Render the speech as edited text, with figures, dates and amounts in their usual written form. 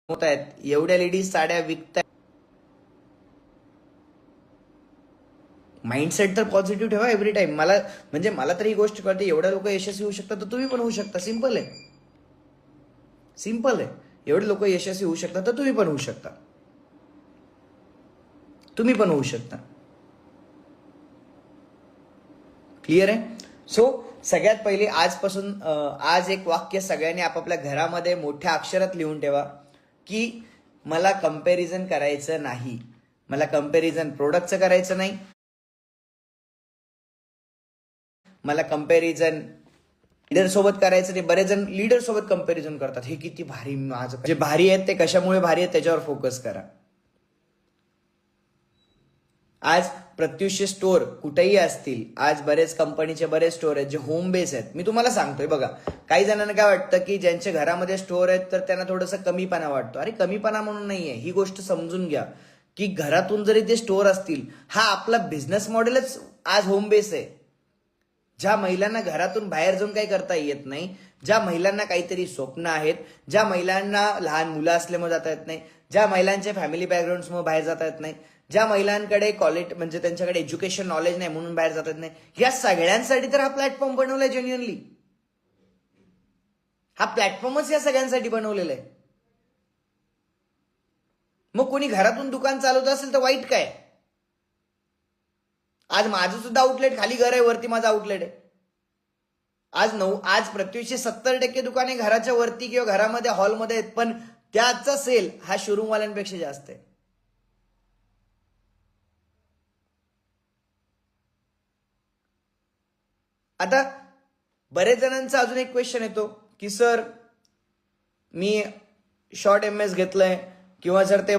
होत आहेत, एवढ्या लेडीज साड्या विकतायत. माइंडसेट तर पॉझिटिव्ह ठेवा एव्हरी टाइम. मला तर ही गोष्ट कळते, एवढ्या लोक यशस्वी होऊ शकतात तर तुम्ही पण होऊ शकता. सिंपल आहे, सिंपल आहे. एवढे लोक यशस्वी होऊ शकतात तर तुम्ही पण होऊ शकता. तुम्ही पण होऊ शकता. क्लिअर आहे. सो सगळ्यात पहिले आजपासून आज एक वाक्य सगळ्यांनी आपापल्या घरामध्ये मोठ्या अक्षरात लिहून ठेवा की मला कंपॅरिझन करायचं नाही. मला कंपॅरिझन प्रोडक्टचं करायचं नाही. मला कंपॅरिझन लीडर सोबत करायचं नाही. बरेच जण लीडर सोबत कंपॅरिझन करतात, हे किती भारी, माझं जे भारी आहेत ते कशामुळे भारी आहेत त्याच्यावर फोकस करा. आज प्रत्युष्य स्टोअर कुठेही असतील, आज बरेच कंपनीचे बरेच स्टोअर आहेत जे होम बेस आहेत. मी तुम्हाला सांगतोय बघा, काही जणांना काय वाटतं की ज्यांच्या घरामध्ये स्टोअर आहेत तर त्यांना थोडंसं कमीपणा वाटतो. अरे कमीपणा म्हणून नाहीये, ही गोष्ट समजून घ्या की घरातून जरी ते स्टोअर असतील, हा आपला बिझनेस मॉडेलच आज होम बेस आहे. ज्या महिलांना घरातून बाहेर जाऊन काही करता येत नाही, ज्या महिलांना काहीतरी स्वप्न आहेत, ज्या महिलांना लहान मुलं असल्यामुळे जाता येत नाही, ज्या महिलांच्या फॅमिली बॅकग्राऊंडमुळे बाहेर जाता येत नाही, ज्या महिलांकडे कॉलेज म्हणजे त्यांच्याकडे एज्युकेशन नॉलेज नाही म्हणून बाहेर जात नाही, या सगळ्यांसाठी तर हा प्लॅटफॉर्म बनवलाय. जेन्युअनली हा प्लॅटफॉर्मच या सगळ्यांसाठी बनवलेला आहे. मग कोणी घरातून दुकान चालवत असेल तर वाईट काय? आज माझं सुद्धा आउटलेट, खाली घर आहे, वरती माझं आउटलेट आहे. आज प्रत्युषे 70% दुकाने घराच्या वरती किंवा घरामध्ये हॉलमध्ये आहेत, पण त्याचा सेल हा शोरूमवाल्यांपेक्षा जास्त आहे. आता बरेच जणांचा अजून एक क्वेश्चन येतो की सर मी शॉर्ट एमएस घेतलंय किंवा जर ते